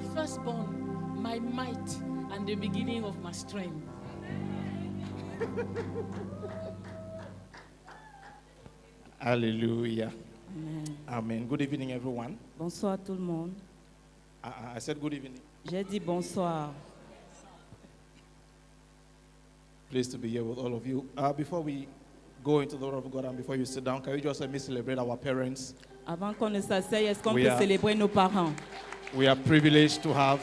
my firstborn, my might, and the beginning of my strength. Hallelujah. Amen. Amen. Good evening, everyone. Bonsoir tout le monde. I said good evening. J'ai dit bonsoir. Pleased to be here with all of you. Before we go into the Word of God and before you sit down, can we just let me celebrate our parents? Avant qu'on ne s'asseye, est-ce qu'on We peut are- célébrer nos parents? We are privileged to have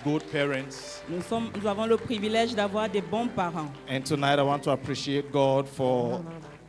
good parents. Nous avons le privilège d'avoir des bons parents. And tonight I want to appreciate God for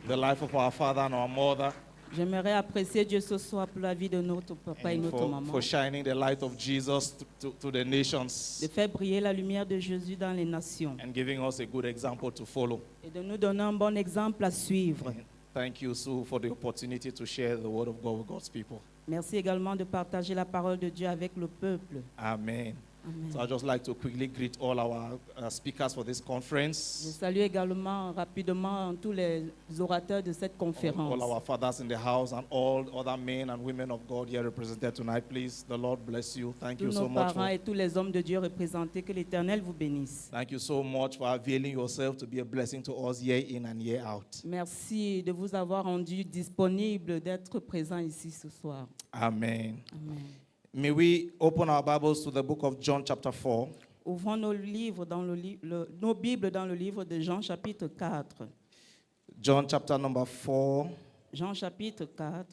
the life of our father and our mother J'aimerais apprécier Dieu ce soir pour la vie de notre papa et and notre maman. for shining the light of Jesus to the nations De faire briller la lumière de Jésus dans les nations. and giving us a good example to follow. Et de nous donner un bon exemple à suivre. And thank you, Sue, for the opportunity to share the Word of God with God's people. Merci également de partager la parole de Dieu avec le peuple. Amen. Amen. So I'd just like to quickly greet all our speakers for this Je conference, salue également rapidement tous les orateurs de cette conférence. all our fathers in the house, and all other men and women of God here represented tonight. Please, the Lord bless you. Thank you Tous so nos much. parents et tous les hommes de Dieu représentés, que l'Éternel vous bénisse. Thank you so much for availing yourself to be a blessing to us year in and year out. Merci de vous avoir rendu disponible d'être présent ici ce soir. Amen. Amen. May we open our Bibles to the book of John, chapter 4. Ouvrons nos livres dans nos Bibles dans le livre de Jean chapitre 4. John, chapter number 4. Jean chapitre 4.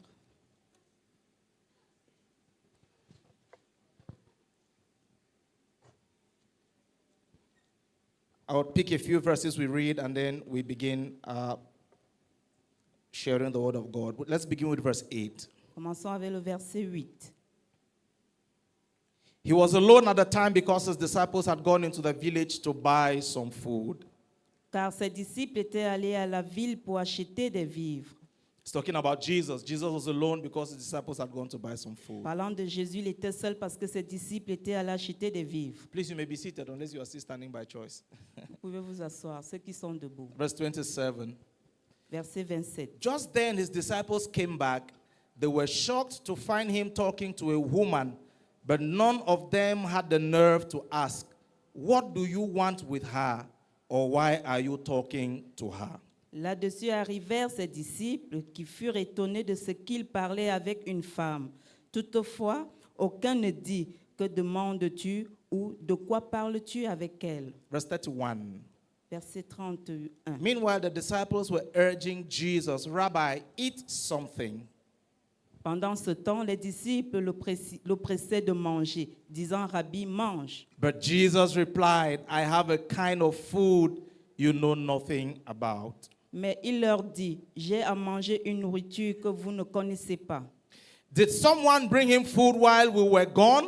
I will pick a few verses we read and then we begin sharing the word of God. But let's begin with verse 8. Commençons avec le verset 8. He was alone at the time because his disciples had gone into the village to buy some food. Car ses disciples étaient allés à la ville pour acheter des vivres. It's talking about Jesus. Jesus was alone because his disciples had gone to buy some food. Parlant de Jésus, il était seul parce que ses disciples étaient allés acheter des vivres. Please, you may be seated unless you are still standing by choice. Vous pouvez vous asseoir, ceux qui sont debout. Verse 27. Verset 27. Just then his disciples came back. They were shocked to find him talking to a woman, but none of them had the nerve to ask, "What do you want with her?" or "Why are you talking to her?" Là-dessus arrivèrent ses disciples qui furent étonnés de ce qu'il parlait avec une femme. Toutefois, aucun ne dit « Que demandes-tu » ou « De quoi parles-tu avec elle ?» Verse 31. Verset 31. Meanwhile, the disciples were urging Jesus, "Rabbi, eat something." Pendant ce temps, les disciples le pressaient de manger, disant « Rabbi, mange. But Jesus replied, "I have a kind of food you know nothing about." » Mais il leur dit « J'ai à manger une nourriture que vous ne connaissez pas. » Did someone bring him food while we were gone?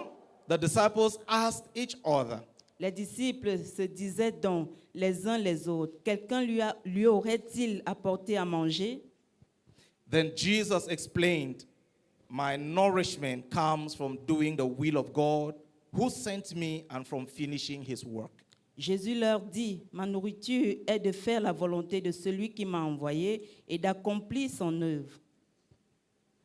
The disciples asked each other. Les disciples se disaient donc les uns les autres, « Quelqu'un lui aurait-il apporté à manger ?» Then Jesus explained, "My nourishment comes from doing the will of God who sent me and from finishing his work." Jésus leur dit, « Ma nourriture est de faire la volonté de celui qui m'a envoyé et d'accomplir son œuvre. »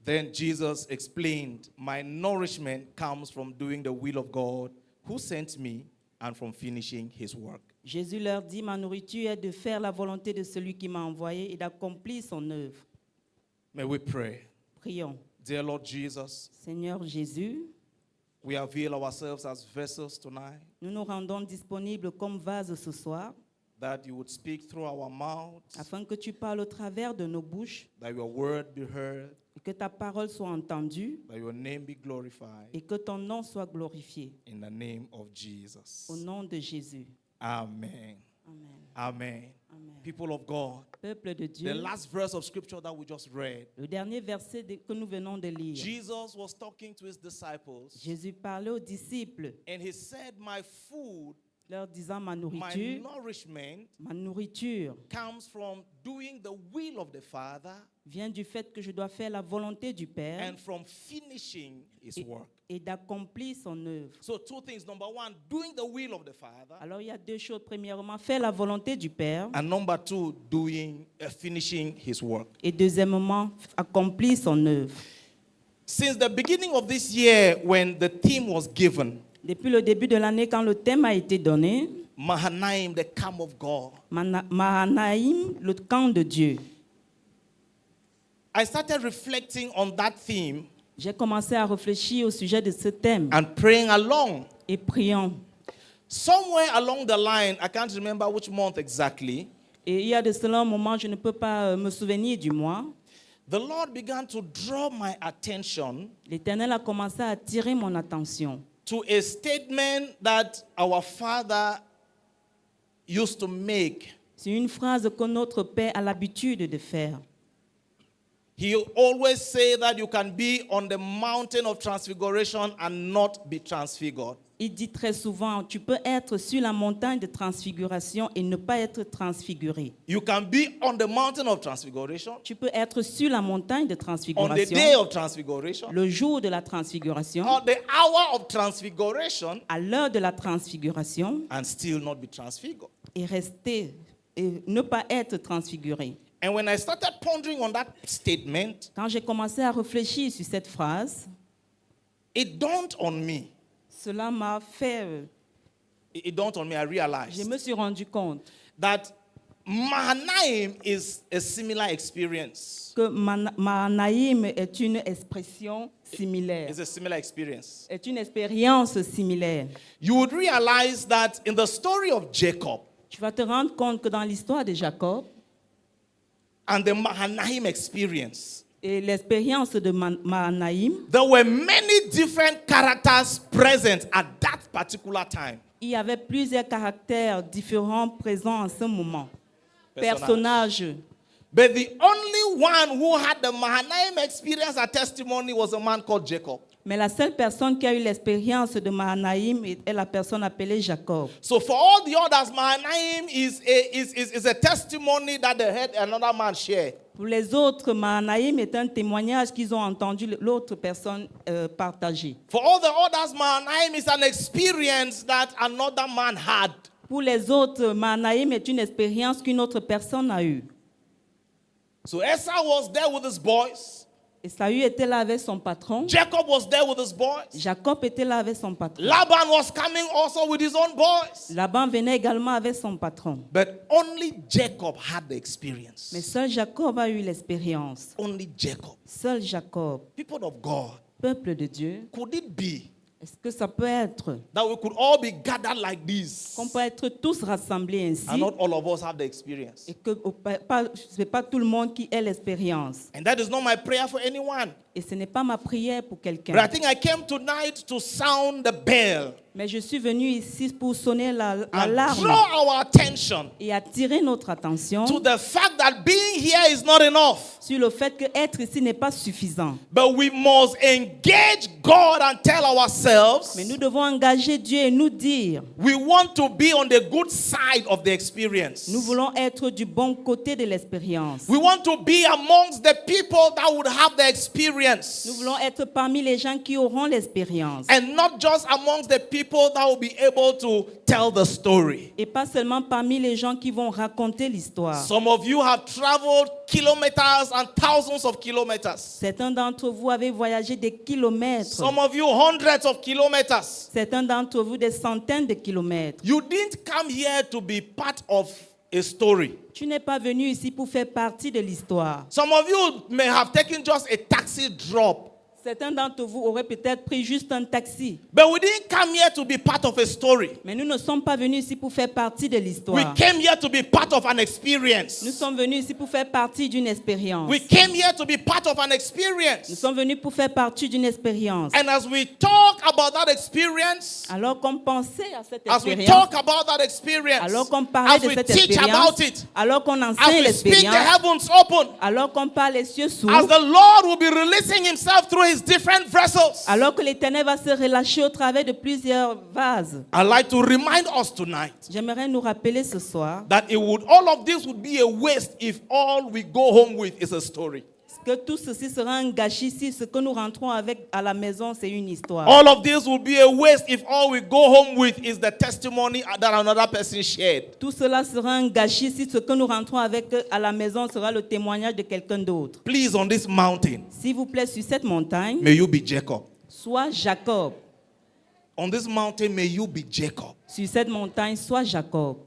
Then Jesus explained, "My nourishment comes from doing the will of God who sent me and from finishing his work." Jésus leur dit, « Ma nourriture est de faire la volonté de celui qui m'a envoyé et d'accomplir son œuvre. » May we pray. Prions. Dear Lord Jesus, Seigneur Jésus, we avail ourselves as vessels tonight, nous nous rendons disponibles comme vases ce soir, that you would speak through our mouths, afin que tu parles au travers de nos bouches that your word be heard, et que ta parole soit entendue that your name be glorified. et que ton nom soit glorifié. In the name of Jesus. Au nom de Jésus. Amen. Amen. Amen. Amen. People of God, Peuple de the Dieu, last verse of scripture that we just read, le dernier verset que nous venons de lire. Jesus was talking to his disciples Jésus parlait aux disciples, and he said, "My food, leur disant my ma nourriture comes from doing the will of the Father vient du fait que je dois faire la volonté du Père and from finishing his work." et d'accomplir son œuvre. So two things. Number one, doing the will of the Father. Alors il y a deux choses. Premièrement, faire la volonté du Père And number two, finishing his work. et deuxièmement, accomplir son œuvre. Since the beginning of this year, when the theme was given, Depuis le début de l'année, quand le thème a été donné, Mahanaim, the camp of God, Mahanaïm, le camp de Dieu, I started reflecting on that theme j'ai commencé à réfléchir au sujet de ce thème and praying along. et priant. Somewhere along the line, I can't remember which month exactly, Et il y a de cela un moment, je ne peux pas me souvenir du mois, the Lord began to draw my attention l'Éternel a commencé à attirer mon attention to a statement that our father used to make. C'est une phrase que notre Père a l'habitude de faire. He always say that you can be on the mountain of transfiguration and not be transfigured. Il dit très souvent, tu peux être sur la montagne de transfiguration et ne pas être transfiguré. You can be on the mountain of transfiguration, Tu peux être sur la montagne de on the day transfiguration, of transfiguration, le jour de la transfiguration, or the hour of transfiguration, à l'heure de la transfiguration, and still not be transfigured. et rester, et ne pas être transfiguré. And when I started pondering on that statement, Quand j'ai commencé à réfléchir sur cette phrase, it dawned on me. cela m'a fait, It dawned on me, I je realized me suis rendu compte that Mahanaim is a similar experience. que Mahanaïm est une expression similaire, It's a similar experience. est une expérience similaire. You would realize that in the story of Jacob Tu vas te rendre compte que dans l'histoire de Jacob and the Mahanaim experience, et l'expérience de Mahanaïm, there were many different characters present at that particular time. il y avait plusieurs caractères différents présents en ce moment. Personnages. Personnages. But the only one who had the Mahanaim experience and testimony was a man called Jacob. Mais la seule personne qui a eu l'expérience de Mahanaïm est la personne appelée Jacob. So for all the others, Mahanaim is a testimony that they heard another man share. Pour les autres, Mahanaïm est un témoignage qu'ils ont entendu l'autre personne partager. For all the others, Mahanaim is an experience that another man had. Pour les autres, Mahanaïm est une expérience qu'une autre personne a eue. So Esau was there with his boys. Esaü était là avec son patron. Jacob was there with his boys. Jacob était là avec son patron. Laban was coming also with his own boys. Laban venait également avec son patron. But only Jacob had the experience. Mais seul Jacob a eu l'expérience. Only Jacob. Seul Jacob, People of God, peuple de Dieu. could it be Est-ce que ça peut être that we could all be gathered like this qu'on peut être tous rassemblés ainsi and not all of us have the experience? et que ce n'est pas tout le monde qui ait l'expérience? And that is not my prayer for anyone. Et ce n'est pas ma prière pour But I quelqu'un. think I came tonight to sound the bell Mais je suis venu ici pour sonner and l'alarme draw our attention et attirer notre attention to the fact that being here is not enough. sur le fait que être ici n'est pas suffisant. But we must engage God and tell ourselves Mais nous devons engager Dieu et nous dire, we want to be on the good side of the experience. nous voulons être du bon côté de l'expérience. We want to be amongst the people that would have the experience. Nous voulons être parmi les gens qui auront l'expérience. And not just amongst the people that will be able to tell the story. Et pas seulement parmi les gens qui vont raconter l'histoire. Some of you have traveled kilometers and thousands of kilometers. Certains d'entre vous avaient voyagé des kilomètres. Some of you hundreds of kilometers. Certains d'entre vous des centaines de kilomètres. You didn't come here to be part of a story. Tu n'es pas venu ici pour faire partie de l'histoire. Some of you may have taken just a taxi drop. Certains d'entre vous auraient peut-être pris juste un taxi. But we didn't come here to be part of a story. Mais nous ne sommes pas venus ici pour faire partie de We l'histoire. came here to be part of an Nous experience. sommes venus ici pour faire partie d'une expérience. We came here to be part of an Nous experience. sommes venus pour faire partie d'une expérience. And as we talk about that experience, Alors qu'on pensait à cette as we expérience, talk about that experience, alors qu'on parlait as de we cette teach expérience, about it, alors qu'on as enseigne we speak the l'expérience, heavens open, alors qu'on parle les cieux as s'ouvrent, the Lord will be releasing himself through his different vessels. alors que l'Éternel va se relâcher au travers de plusieurs vases. I'd like to remind us tonight J'aimerais nous rappeler ce soir that all of this would be a waste if all we go home with is a story. que tout ceci sera un gâchis si ce que nous rentrons avec à la maison, c'est une histoire. All of this will be a waste if all we go home with is the testimony that another person shared. Tout cela sera un gâchis si ce que nous rentrons avec à la maison sera le témoignage de quelqu'un d'autre. Please, on this mountain, S'il vous plaît, sur cette montagne, may you be Jacob. sois Jacob. On this mountain, may you be Jacob. Sur cette montagne, sois Jacob.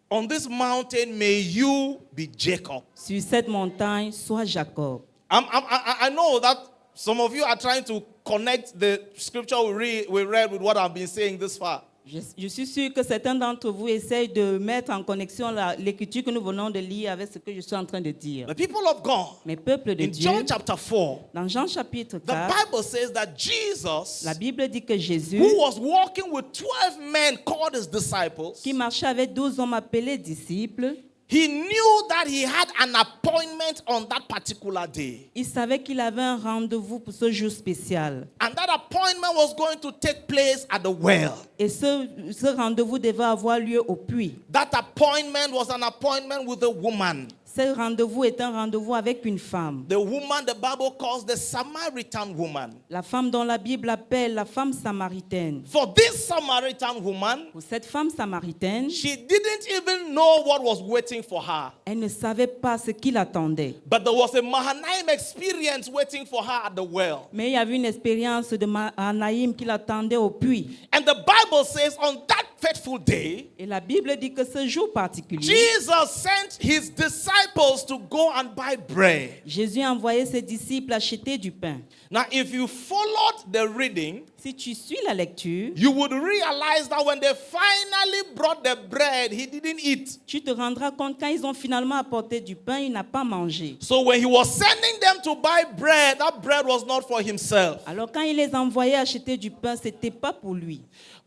On this mountain, may you be Jacob. Sur cette montagne, sois Jacob. I know that some of you are trying to connect the scripture we read with what I've been saying this far. Je suis sûr que certains d'entre vous essayent de mettre en connexion l'écriture que nous venons de lire avec ce que je suis en train de dire. The people of God, Mes peuples de in Dieu, John chapter 4, dans Jean chapitre the 4, Bible says that Jesus, la Bible dit que Jésus, who was walking with 12 men called his disciples, qui marchait avec 12 hommes appelés disciples, he knew that he had an appointment on that particular day. il savait qu'il avait un rendez-vous pour ce jour spécial. And that appointment was going to take place at the well. Et ce rendez-vous devait avoir lieu au puits. That appointment was an appointment with a woman. Ce rendez-vous est un rendez-vous avec une femme. The woman the Bible calls the Samaritan woman. La femme dont la Bible appelle la femme samaritaine. For this Samaritan woman, Pour cette femme samaritaine, she didn't even know what was waiting for her. elle ne savait pas ce qui l'attendait. But there was a Mahanaim experience waiting for her at the well. Mais il y avait une expérience de Mahanaïm qui l'attendait au puits. And the Bible says on that fateful day, Et la Bible dit que ce jour particulier, Jesus sent his disciples to go and buy bread. Jésus a envoyé ses disciples acheter du pain. Now, if you followed the reading, Si tu suis la lecture, you would realize that when they finally brought the bread, he didn't eat. tu te rendras compte quand ils ont finalement apporté du pain, il n'a pas mangé. So when he was sending them to buy bread, that bread was not for himself. Alors quand il les envoyait acheter du pain, ce n'était pas pour lui.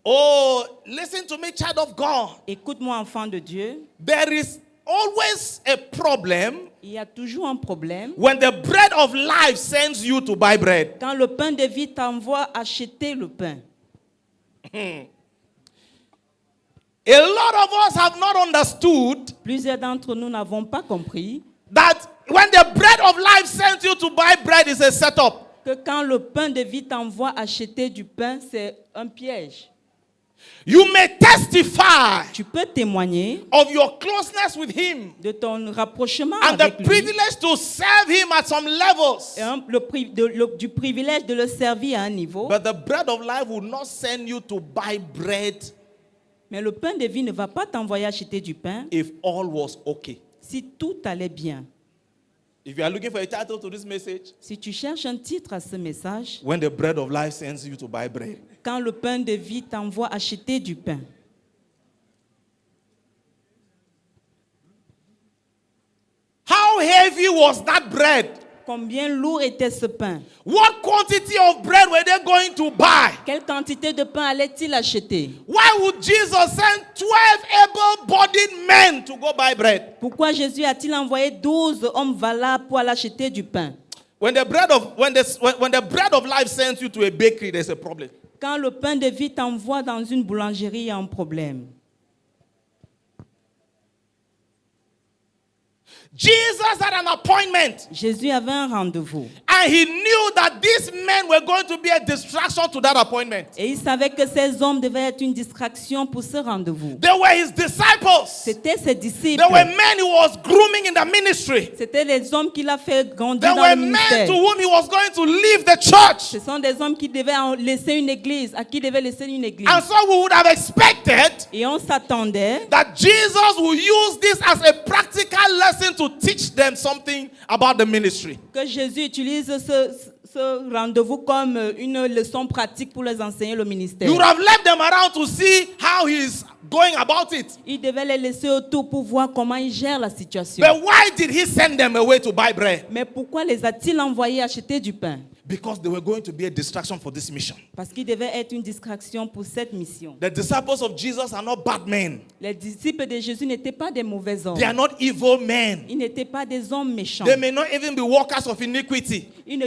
Oh, listen to me, child of God. Écoute-moi, enfant de Dieu, There is always a problem il y a toujours un problème when the bread of life sends you to buy bread. quand le pain de vie t'envoie acheter le pain. A lot of us have not understood Plusieurs d'entre nous n'avons pas compris that when the bread of life sends you to buy bread, is a setup. que quand le pain de vie t'envoie acheter du pain, c'est un piège. You may testify Tu peux témoigner of your closeness with him de ton rapprochement and the avec lui privilege to serve him at some levels. et du privilège de le servir à un niveau. But the bread of life will not send you to buy bread Mais le pain de vie ne va pas t'envoyer acheter du pain if all was okay. si tout allait bien. If you are looking for a title to this message, Si tu cherches un titre à ce message, when the bread of life sends you to buy bread. quand le pain de vie t'envoie acheter du pain. How heavy was that bread? Combien lourd était ce pain? What quantity of bread were they going to buy? Quelle quantité de pain allait-il acheter? Why would Jesus send 12 able-bodied men to go buy bread? Pourquoi Jésus a-t-il envoyé 12 hommes valables pour aller acheter du pain? When the bread of life sends you to a bakery, there's a problem. Quand le pain de vie t'envoie dans une boulangerie, il y a un problème. Jesus had an appointment, Jésus avait un rendez-vous. and he knew that these men were going to be a distraction to that appointment. Et il savait que ces hommes devaient être une distraction pour ce rendez-vous. They were his disciples. C'était ses disciples. They were men he was grooming in the ministry. C'était les hommes qu'il a fait grandir They dans were le men ministère. to whom he was going to leave the church. Ce sont des hommes qui devaient laisser une église, à qui devaient laisser une église. And so we would have expected Et on s'attendait that Jesus will use this as a practical lesson to teach them something about the ministry. que Jésus utilise ce rendez-vous comme une leçon pratique pour les enseigner le ministère. You would have left them around to see how he's going about it. Il devait les laisser autour pour voir comment ils gèrent la situation. But why did he send them away to buy bread? Mais pourquoi les a-t-il envoyés acheter du pain? Because they were going to be a distraction for this mission. Parce qu'ils devaient être une distraction pour cette mission. The disciples of Jesus are not bad men. Les disciples de Jésus n'étaient pas des mauvais hommes. They are not evil men. Ils n'étaient pas des hommes méchants. They may not even be workers of iniquity. Ils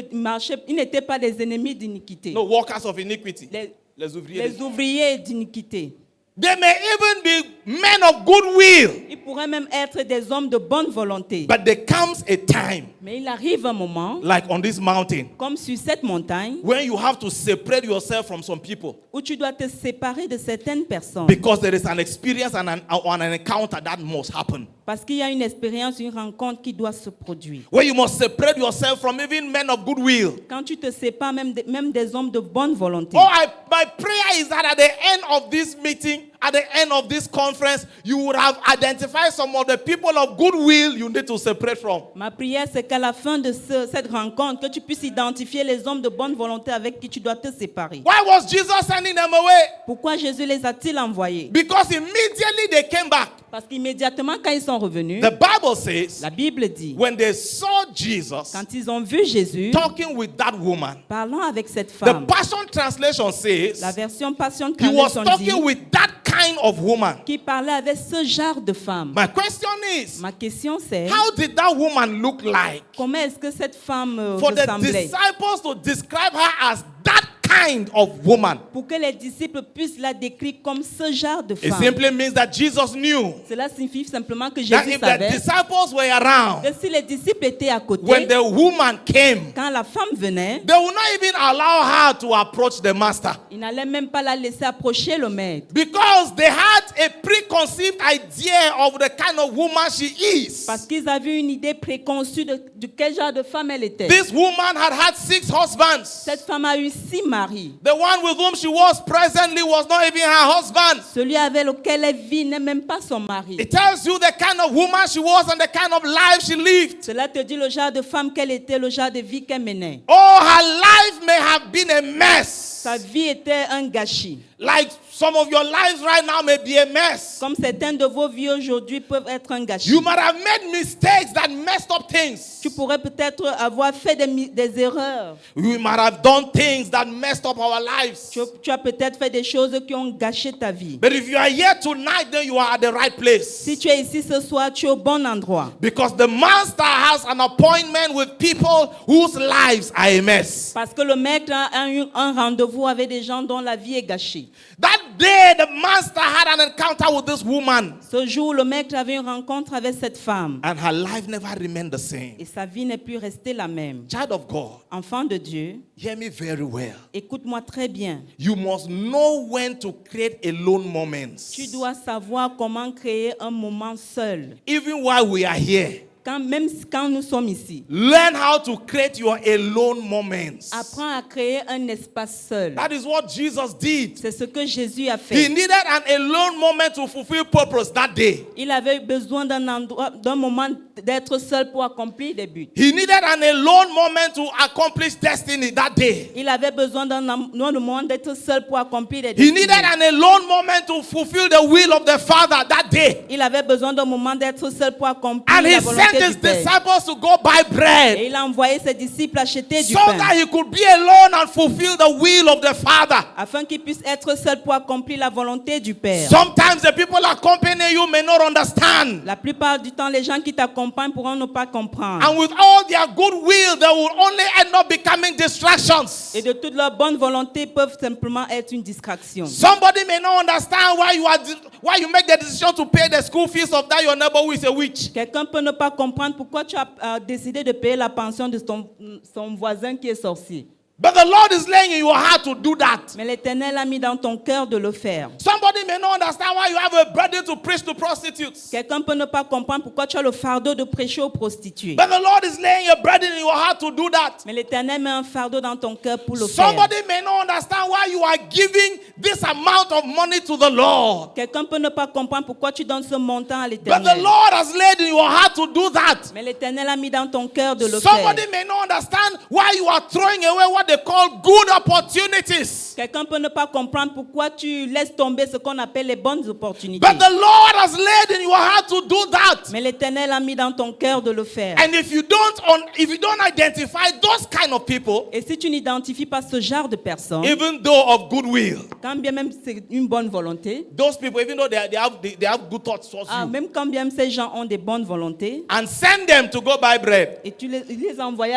n'étaient pas des ennemis d'iniquité. No, workers of iniquity. Les Les ouvriers. ouvriers d'iniquité. They may even be men of goodwill. Ils pourraient même être des hommes de bonne volonté. But there comes a time, Mais il arrive un moment, like on this mountain, comme sur cette montagne, when you have to separate yourself from some people où tu dois te séparer de certaines personnes. because there is an experience and an encounter that must happen. Parce qu'il y a une expérience, une rencontre qui doit se produire. Where you must separate yourself from even men of goodwill. Quand tu te sépares même des hommes de bonne volonté. My prayer is that at the end of this meeting, at the end of this conference, you would have identified some of the people of goodwill you need to separate from. Ma prière, c'est qu'à la fin de cette rencontre, que tu puisses identifier les hommes de bonne volonté avec qui tu dois te séparer. Why was Jesus sending them away? Pourquoi Jésus les a-t-il envoyés? Because immediately they came back. Parce qu'immédiatement, quand ils sont revenus, The Bible says la Bible dit, when they saw Jesus quand ils ont vu Jésus talking with that woman, parlant avec cette the femme, Passion Translation says la version Passion he was Translation dit talking with that kind of woman. qu'il parlait avec ce genre de femme. My question is, Ma question c'est, how did that woman look like? comment est-ce que cette femme For the ressemblait? disciples to describe her as that kind of woman, Pour que les disciples puissent la décrire comme ce genre de it femme. simply means that Jesus knew Cela signifie simplement que that Jésus if the savait disciples were around que si les disciples étaient à côté, when the woman came, quand la femme venait, they would not even allow her to approach the master ils n'allaient même pas la laisser approcher le maître. because they had a preconceived idea of the kind of woman she is. Parce qu'ils avaient une idée préconçue de quel genre de femme elle était. This woman had 6 husbands. Cette femme a eu 6 maris. The one with whom she was presently was not even her husband. Celui avec lequel elle vit n'est même pas son mari. It tells you the kind of woman she was and the kind of life she lived. Cela te dit le genre de femme qu'elle était, le genre de vie qu'elle menait. Oh, her life may have been a mess. Sa vie était un gâchis. Like some of your lives right now may be a mess. Comme certaines de vos vies aujourd'hui peuvent être un gâchis. You might have made mistakes that messed up things. Tu pourrais peut-être avoir fait des erreurs. We might have done things that messed up our lives. Tu as peut-être fait des choses qui ont gâché ta vie. But if you are here tonight, then you are at the right place. Si tu es ici ce soir, tu es au bon endroit. Because the master has an appointment with people whose lives are a mess. Parce que le maître a eu un rendez-vous avec des gens dont la vie est gâchée. That day, the master had an encounter with this woman. Ce jour, le maître avait une rencontre avec cette femme. And her life never remained the same. Et sa vie n'est plus restée la même. Child of God, Enfant de Dieu, hear me very well. écoute-moi très bien. You must know when to create alone moments. Tu dois savoir comment créer un moment seul. Even while we are here, Même quand nous sommes ici. learn how to create your alone moments. Apprends à créer un espace seul. That is what Jesus did. C'est ce que Jésus a He fait. needed an alone moment to fulfill purpose that day. Il avait besoin d'un moment d'être seul pour accomplir des buts. He needed an alone moment to accomplish destiny that day. Il avait besoin d'un moment d'être seul pour accomplir des He destinées. needed an alone moment to fulfill the will of the Father that day. Il avait besoin d'un moment d'être seul pour accomplir And he la volonté sent his du Père. disciples to go buy Et bread il a envoyé ses disciples acheter du so pain that he could be alone and fulfill the will of the Father. afin qu'ils puissent être seuls pour accomplir la volonté du Père. Sometimes the people accompanying you may not understand. La plupart du temps, les gens qui t'accompagnent pourront ne pas comprendre. And with all their goodwill, they will only end up becoming distractions. Et de toute leur bonne volonté peuvent simplement être une distraction. Somebody may not understand why you make the decision to pay the school fees of that your neighbor who is a witch. Quelqu'un peut ne pas comprendre pourquoi tu as décidé de payer la pension de son voisin qui est sorcier. But the Lord is laying in your heart to do that. Mais l'Éternel a mis dans ton cœur de le faire. Somebody may not understand why you have a burden to preach to prostitutes. Quelqu'un peut ne pas comprendre pourquoi tu as le fardeau de prêcher aux prostituées. But the Lord is laying a burden in your heart to do that. Mais l'Éternel met un fardeau dans ton cœur pour le faire. Somebody may not understand why you are giving this amount of money to the Lord. Quelqu'un peut ne pas comprendre pourquoi tu donnes ce montant à But the l'Éternel. Lord has laid in your heart to do that. Mais l'Éternel a mis dans ton cœur de le faire. Somebody may not understand why you are throwing away what they call good opportunities. Quelqu'un peut ne pas comprendre pourquoi tu laisses tomber ce qu'on appelle les bonnes opportunités. But the Lord has laid in your heart to do that. Mais l'Éternel a mis dans ton cœur de le faire. And if you don't identify those kind of people, Et si tu n'identifies pas ce genre de personnes, even though of goodwill, quand bien même c'est une bonne volonté, those people, even though they have good thoughts towards you, même quand bien même ces gens ont des bonnes volontés, and send them to go buy bread, et tu les envoies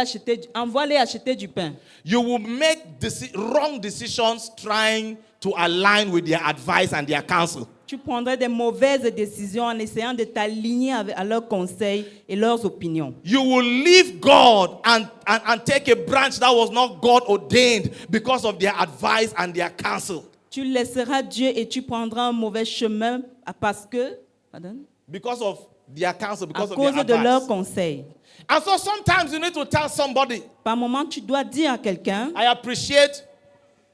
les acheter du pain, you will make wrong decisions decisions trying to align with their advice and their counsel. Tu prendrais des mauvaises décisions en essayant de t'aligner à leurs conseils et leurs opinions. You will leave God and take a branch that was not God ordained because of their advice and their counsel. Tu laisseras Dieu et tu prendras un mauvais chemin parce que, pardon, Because of their counsel, à because of cause their de leurs advice. conseils. And so sometimes you need to tell somebody, Par moment, tu dois dire à quelqu'un, I appreciate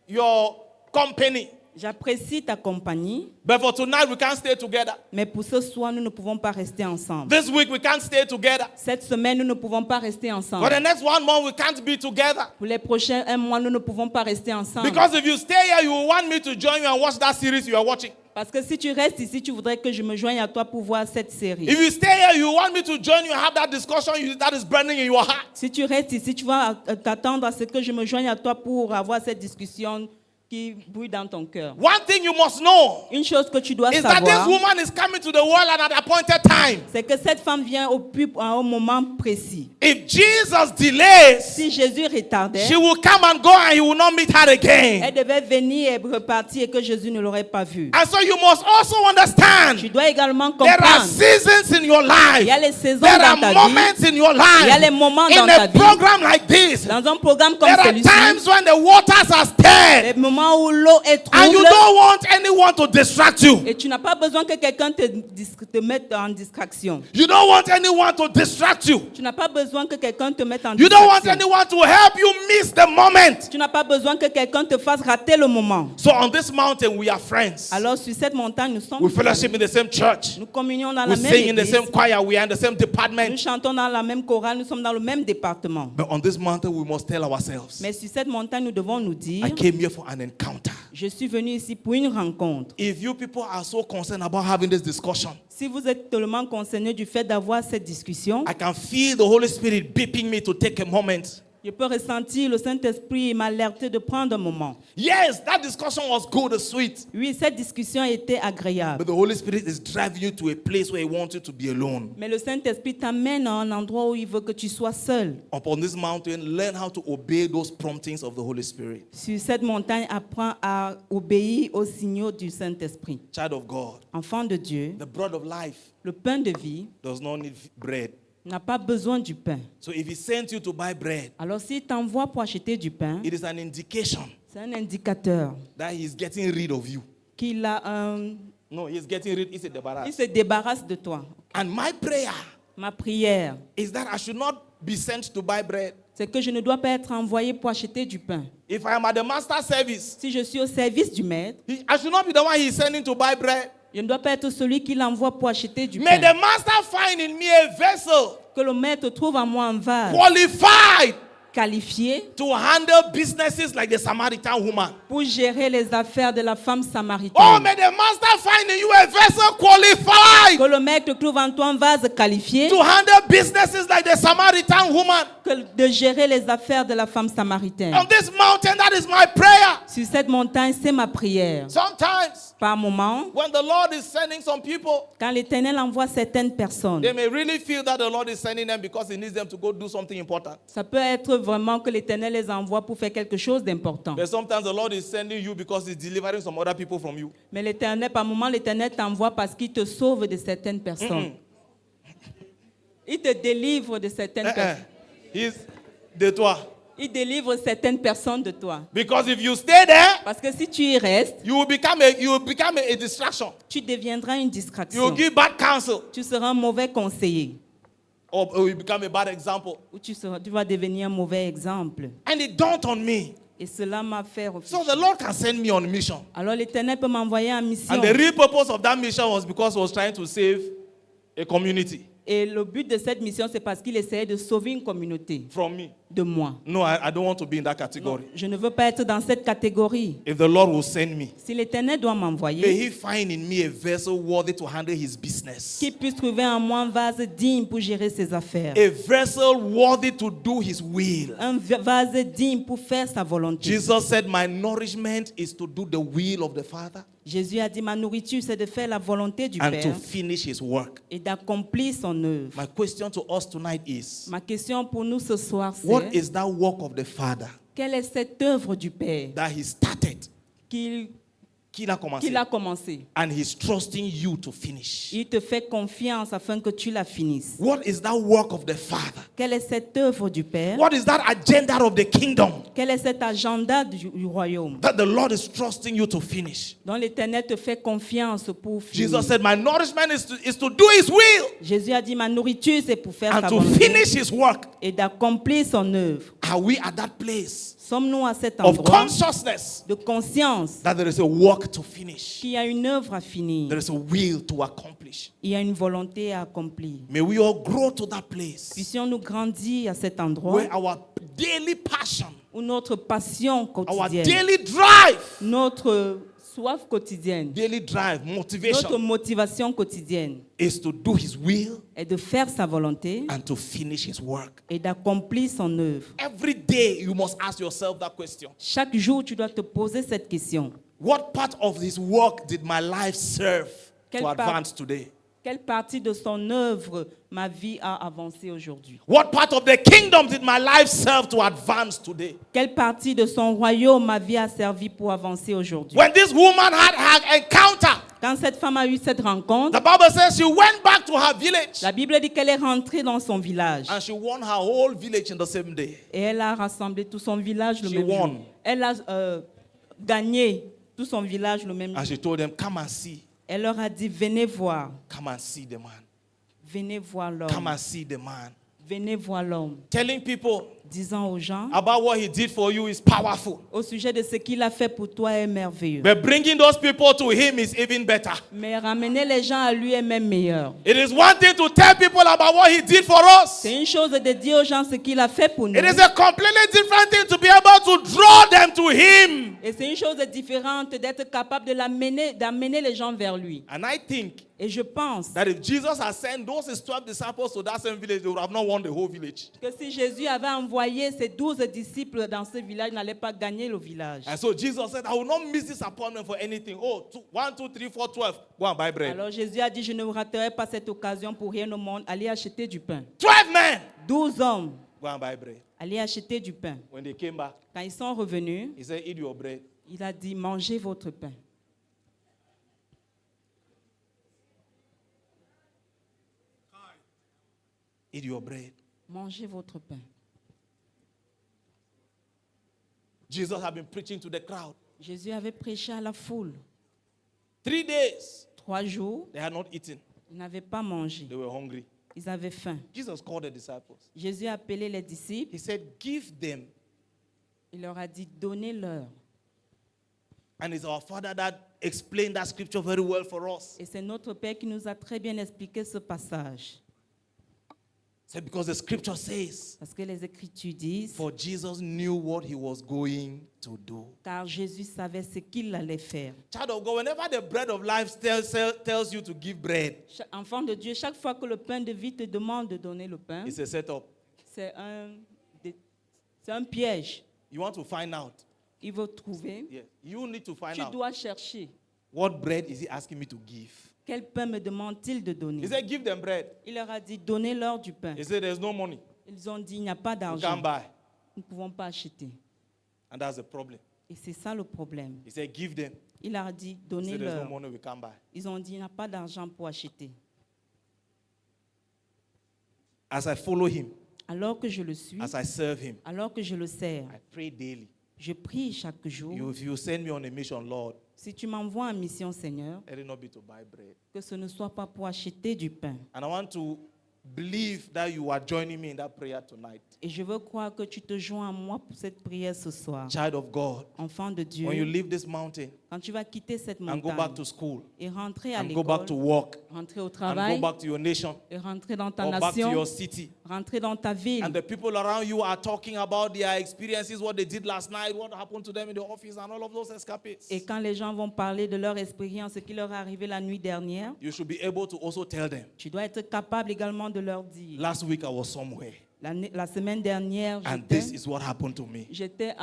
your company, j'apprécie ta compagnie, but for tonight we can't stay together. mais pour ce soir, nous ne pouvons pas rester ensemble. This week we can't stay together. Cette semaine, nous ne pouvons pas rester For ensemble. the next 1 month we can't be together. Pour les prochains 1 mois, nous ne pouvons pas rester ensemble. Because if you stay here, you will want me to join you and watch that series you are watching. Parce que si tu restes ici, tu voudrais que je me joigne à toi pour voir cette série. If you stay here, you want me to join you and have that discussion that is burning in your heart. Si tu restes ici, tu vas t'attendre à ce que je me joigne à toi pour avoir cette discussion qui brûle dans ton cœur. One thing you must know Une chose que tu dois is that this savoir, woman is coming to the world at an appointed time. c'est que cette femme vient à un moment précis. If Jesus delays, Si Jésus retardait, she will come and go and he will not meet her again. elle devait venir et repartir et que Jésus ne l'aurait pas vue. And so you must also understand Tu dois également there are comprendre, seasons in your life. il y a les saisons There dans ta are vie. moments in your Il y a life. les moments In dans ta a vie. program like this, Dans un programme comme there are celui-ci, times when the waters are stirred les moments où l'eau est and you trouble don't want anyone to distract you. et tu n'as pas besoin que quelqu'un te mette en distraction. You don't want anyone to distract you. Tu n'as pas besoin que quelqu'un te mette en You don't want distraction. anyone to help you miss the moment. Tu n'as pas besoin que quelqu'un te fasse rater le moment. So on this mountain, we are friends. Alors sur cette montagne, nous sommes We fellowship in the same church. nous communions dans We la même sing in the église. same choir. We are in the same Nous department. chantons dans la même chorale, nous sommes dans le même département. But on this mountain, we must tell ourselves, Mais sur cette montagne, nous devons nous dire, I came here for an encounter. je suis venu ici pour une rencontre. If you people are so concerned about having this discussion, Si vous êtes tellement concerné du fait d'avoir cette discussion, I can feel the Holy Spirit beeping me to take a moment. je peux ressentir le Saint-Esprit m'alerter de prendre un moment. Yes, that discussion was good and sweet. Oui, cette discussion était agréable. But the Holy Spirit is driving you to a place where He wants you to be alone. Mais le Saint-Esprit t'amène à un endroit où il veut que tu sois seul. Upon this mountain, learn how to obey those promptings of the Holy Spirit. Sur cette montagne, apprends à obéir aux signaux du Saint-Esprit. Child of God, Enfant de Dieu, the bread of life le pain de vie does not need bread. n'a pas besoin du pain. So if He sent you to buy bread, Alors s'il t'envoie pour acheter du pain, it is an indication c'est un indicateur that He's getting rid of you. qu'il a un... No, He's getting rid. He's a Il debarras. se débarrasse de toi. And my prayer Ma prière, is that I should not be sent to buy bread. c'est que je ne dois pas être envoyé pour acheter du pain. If I am at the master service, Si je suis au service du maître, I should not be the one He's sending to buy bread. je ne dois pas être celui qui l'envoie pour acheter du May pain. the master find in me a vessel Que le maître trouve en moi un vase qualified qualifié to handle businesses like the Samaritan woman. pour gérer les affaires de la femme Oh, samaritaine. may the master find in you a vessel qualified Que le maître trouve en toi un vase qualifié to handle businesses like the Samaritan woman. de gérer les affaires de la femme samaritaine. On this mountain, that is my prayer. Sur cette montagne, c'est ma prière. Sometimes, Par moment, when the Lord is sending some people, quand l'Éternel envoie certaines personnes, they may really feel that the Lord is sending them because He needs them to go do something important. ça peut être vraiment que l'Éternel les envoie pour faire quelque chose d'important. But sometimes the Lord is sending you because He's delivering some other people from you. Mais l'Éternel, par moment, l'Éternel t'envoie parce qu'il te sauve de certaines personnes. Il te délivre de certaines personnes. He's de toi. Il délivre certaines personnes de toi. Because if you stay there, Parce que si tu y restes, you will become a distraction. tu deviendras une You distraction. will give bad counsel, Tu seras un mauvais conseiller. or you become a bad example. Ou tu vas devenir un mauvais exemple. And it dawned on me. Et cela m'a fait So réfléchir. the Lord can send me on a mission. Alors l'Éternel peut m'envoyer en mission. And the real purpose of that mission was because He was trying to save a community Et le but de cette mission, c'est parce qu'il essayait de sauver une communauté from me. de moi. No, I don't want to be in that category. Je ne veux pas être dans cette catégorie. If the Lord will send me, Si l'Éternel doit may m'envoyer, He find in me a vessel worthy to handle His business. qu'il puisse trouver en moi un vase digne pour gérer ses affaires. A vessel worthy to do His will. Un vase digne pour faire sa volonté. Jesus said, my nourishment is to do the will of the Father Jésus a dit, ma nourriture, c'est de faire la volonté du and to Père finish His work. et d'accomplir son œuvre. My question to us tonight is, Ma question pour nous ce soir, what What Père? is that work of the Father Quelle est cette œuvre du Père that He started? qu'il Qu'il a commencé. qu'il a commencé? And He's trusting you to finish. Il te fait confiance afin que tu la finisses. What is that work of the Father? Quelle est cette œuvre du Père? What is that agenda of the kingdom Quel est cet agenda du royaume that the Lord is trusting you to finish? dont l'Éternel te fait confiance pour finir? Jesus said, my nourishment is to do His will Jésus a dit, ma nourriture, c'est pour faire and sa to volonté finish His work. et d'accomplir son œuvre. Are we at that place Sommes-nous à cet of endroit consciousness de conscience that there is a work to finish? qu'il y a une œuvre à finir, There is a will to accomplish. il y a une volonté à accomplir? May we all grow to that place Puissions-nous grandir à cet endroit where our daily passion, où notre passion our quotidienne, daily drive, notre soif quotidienne, notre notre motivation motivation quotidienne is to do His will est de faire sa volonté and to finish His work. et d'accomplir son œuvre. Every day you must ask yourself that question. Chaque jour, tu dois te poser cette question. What part of His work did my life serve Quelle to part- advance today? Quelle partie de son œuvre ma vie a avancé aujourd'hui? What part of the kingdom did my life serve to advance today? Quelle partie de son royaume ma vie a servi pour avancer aujourd'hui? When this woman had her encounter, Quand cette femme a eu cette rencontre, the Bible says she went back to her village la Bible dit qu'elle est rentrée dans son village and she won her whole village in the same day. et elle a rassemblé tout son village le She même won. jour. Elle a gagné tout son village le même And jour. she told them, come and see. Elle leur a dit, venez voir, Come and see the man. venez voir Come l'homme, and see the man. venez voir l'homme. Telling people Disant aux gens, about what he did for you is powerful. au sujet de ce qu'il a fait pour toi est merveilleux. But bringing those people to him is even better. Mais ramener les gens à lui est même meilleur. It is one thing to tell people about what he did for us. C'est une chose de dire aux gens ce qu'il a fait pour nous. It is a completely different thing to be able to draw them to him. Et c'est une chose différente d'être capable d'amener les gens vers lui. And I think Et je pense that if Jesus had sent those 12 disciples to that same village, they would have not won the whole village. que si Jésus avait envoyé ses 12 disciples dans ce village, il n'allait pas gagner le village. And so Jesus said, I will not miss this appointment for anything. Oh, 1, 2, 3, 4, 12. Go and buy bread. Alors Jésus a dit, je ne raterai pas cette occasion pour rien au monde. Allez acheter du pain. 12 men. 12 hommes, Go and buy bread. allez acheter du pain. When they came back, Quand ils sont revenus, he said, eat your bread. il a dit, mangez votre pain. Eat your bread. Mangez votre pain. Jesus had been preaching to the crowd. Jésus avait prêché à la foule. 3 days, 3 jours, they had not eaten. ils n'avaient pas mangé. They were hungry. Ils avaient faim. Jesus called the disciples. Jésus a appelé les disciples. He said, give them. Il leur a dit, donnez-leur. And it's our Father that explained that scripture very well for us. Et c'est notre Père qui nous a très bien expliqué ce passage. Said because the scripture says, Parce que les Écritures disent, for Jesus knew what he was going to do. car Jésus savait ce qu'il allait faire. Child of God, whenever the bread of life tells you to give bread, Enfant de Dieu, chaque fois que le pain de vie te demande de donner le pain, it's a setup. c'est un piège. You want to find out. Il veut trouver. Yeah. You need to find Tu out. dois chercher. What bread is he asking me to give? Quel pain me demande-t-il de donner? He said, give them bread. Il leur a dit, donnez-leur du pain. He said, there's no money. Ils ont dit, il n'y a pas You d'argent. can't buy. Nous ne pouvons pas acheter. And that's the problem. Et c'est ça le problème. He said, give them. Il leur a dit, He said, there's no donnez-leur. money, we can't buy. Ils ont dit, il n'y a pas d'argent pour acheter. As I follow him, Alors que je le suis, as I serve him, alors que je le sers, I pray daily. je prie chaque jour. If you send me on a mission, Lord, Si tu m'envoies en mission, Seigneur, let it not be to buy bread. que ce ne soit pas pour acheter du pain. And I want to believe that you are joining me in that prayer tonight. Et je veux croire que tu te joins à moi pour cette prière ce soir. Child of God, Enfant de Dieu, when you leave this mountain quand tu vas quitter cette and go back montagne to school et rentrer à and go back to l'école, work rentrer au and go travail back to your nation et rentrer dans ta or back to your nation, city, rentrer dans ta ville, and the people around you are talking about their experiences, what they did last night, what happened to them in the office, and all of those escapades, et quand les gens vont parler de leur expérience, ce qui leur est arrivé la nuit dernière, you should be able to also tell them, tu dois être capable également de leur dire. last week I was somewhere La semaine dernière, and this is what happened to me. j'étais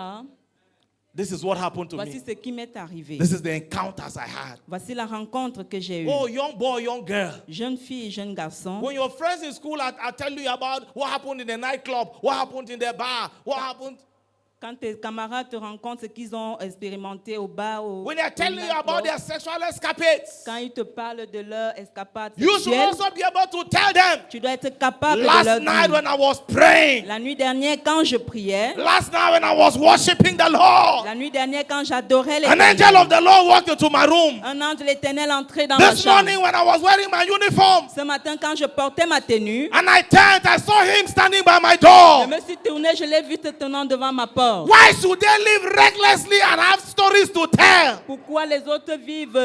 This is what happened to Voici me. ce qui m'est arrivé. This is the encounters I had. Voici la rencontre que j'ai eue. Oh, young boy, young girl. Jeune fille, jeune garçon. When your friends in school are telling you about what happened in the nightclub, what happened in the bar, what happened. Quand tes camarades te rencontrent ce qu'ils ont expérimenté au bar, When they're telling you about nightclub, their sexual escapades, quand ils te parlent de leur escapade you should sexuelle, also be able to tell them. tu dois être capable de Last leur night dire. when I was praying, La nuit dernière, quand je priais, last night when I was worshiping the Lord, la nuit dernière, quand j'adorais an angel l'Éternel, of the Lord walked into my room. un ange de l'Éternel entrait dans ma This chambre. morning when I was wearing my uniform, Ce matin, quand je portais ma tenue, and I turned, I saw him standing by my je door. me suis tournée, je l'ai vu te tenant devant ma porte. Why should they live recklessly and have stories to tell? Pourquoi les autres vivent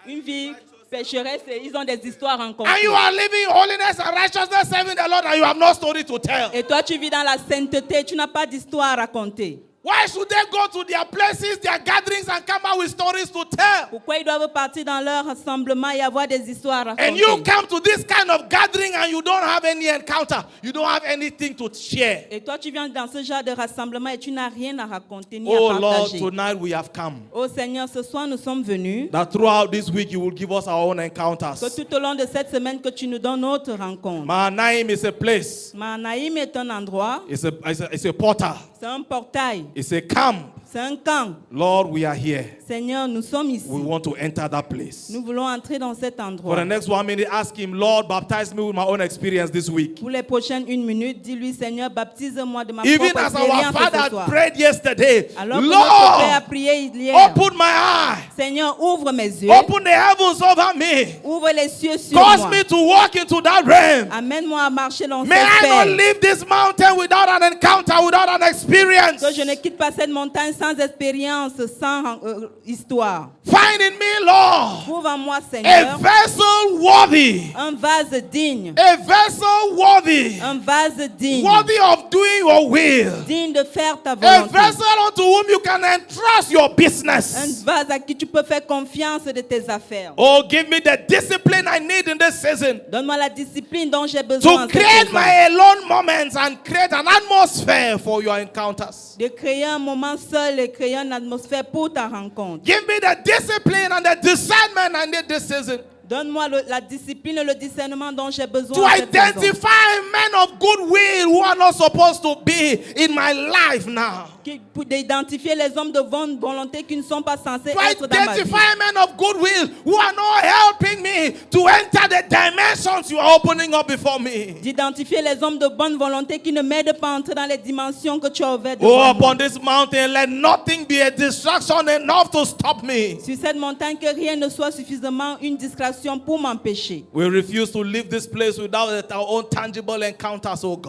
une vie pécheresse et ils ont des histoires à And raconter? you are living holiness and righteousness, serving the Lord, and you have no story to tell. Et toi, tu vis dans la sainteté, tu n'as pas d'histoire à raconter. Why should they go to their places, their gatherings, and come out with stories to tell? Pourquoi ils doivent partir dans leur rassemblement et avoir des histoires à And you raconter? come to this kind of gathering and you don't have any encounter. You don't have anything to share. Et toi, tu viens dans ce genre de rassemblement et tu n'as rien à raconter ni Oh à Lord, partager. tonight we have come. Oh Seigneur, ce soir, nous sommes venus. That throughout this week you will give us our own encounters. Que tout au long de cette semaine, que tu nous donnes notre rencontre. Mahanaim is a place. Mahanaïm est un endroit, It's a portal. c'est un portail, It's a camp. c'est un camp. Lord, we are here. Seigneur, nous sommes ici. We want to enter that place. Nous voulons entrer dans cet For endroit. the next 1 minute, ask him, Lord, baptize me with my own experience this week. Pour les prochaines 1 minute, dis-lui, Seigneur, baptise-moi de ma Even propre as our expérience father ce soir. prayed yesterday, Alors que notre Père a Lord, prié hier, open my eye. Seigneur, ouvre mes yeux, Open the heavens over me. ouvre les cieux sur Cause moi. me to walk into that realm. Amène-moi à marcher dans May cette I not paix. leave this mountain without an encounter, without an experience. Que je ne quitte pas cette montagne sans expérience, sans histoire. Find in me, Lord, Trouve en moi, a Seigneur, vessel worthy. un vase digne. A vessel worthy. Un vase digne. Worthy of doing your will. Digne de faire ta A volonté. vessel unto whom you can entrust your Un business. vase à qui tu peux faire confiance de tes affaires. Oh, give me the discipline I need in this season Donne-moi la discipline dont j'ai besoin to en cette create saison. my alone moments and create an atmosphere for your encounters. De créer un moment seul et créer une atmosphère pour ta rencontre. Give me the discipline and the discernment I need this season Donne-moi la discipline et le discernement dont j'ai besoin to en cette saison. identify men of goodwill who are not supposed to be in my life now. Pour d'identifier les hommes de bonne volonté qui ne sont pas censés To être dans ma vie. identify men of goodwill who are not helping me to enter the dimensions you are opening up before me. D'identifier les hommes de bonne volonté qui ne m'aident pas à entrer dans les dimensions que tu as ouvertes Oh, devant moi. upon this mountain, let nothing be a distraction enough to stop me. Sur cette montagne, que rien ne soit suffisamment une distraction pour m'empêcher. We refuse to leave this place without our own tangible encounters, oh Nous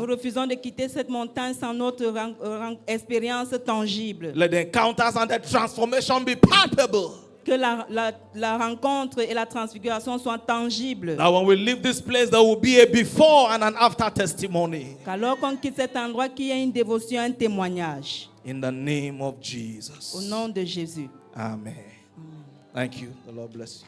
God. refusons de quitter cette montagne sans notre expérience tangible. Let the encounters and the transformation be palpable. Que la rencontre et la transfiguration soient tangibles. That when we leave this place, there will be a before and an after testimony. Qu'alors qu'on quitte cet endroit, qu'il y ait une dévotion, un témoignage. In the name of Au Jesus. nom de Jésus. Amen. Thank you. The Lord bless you.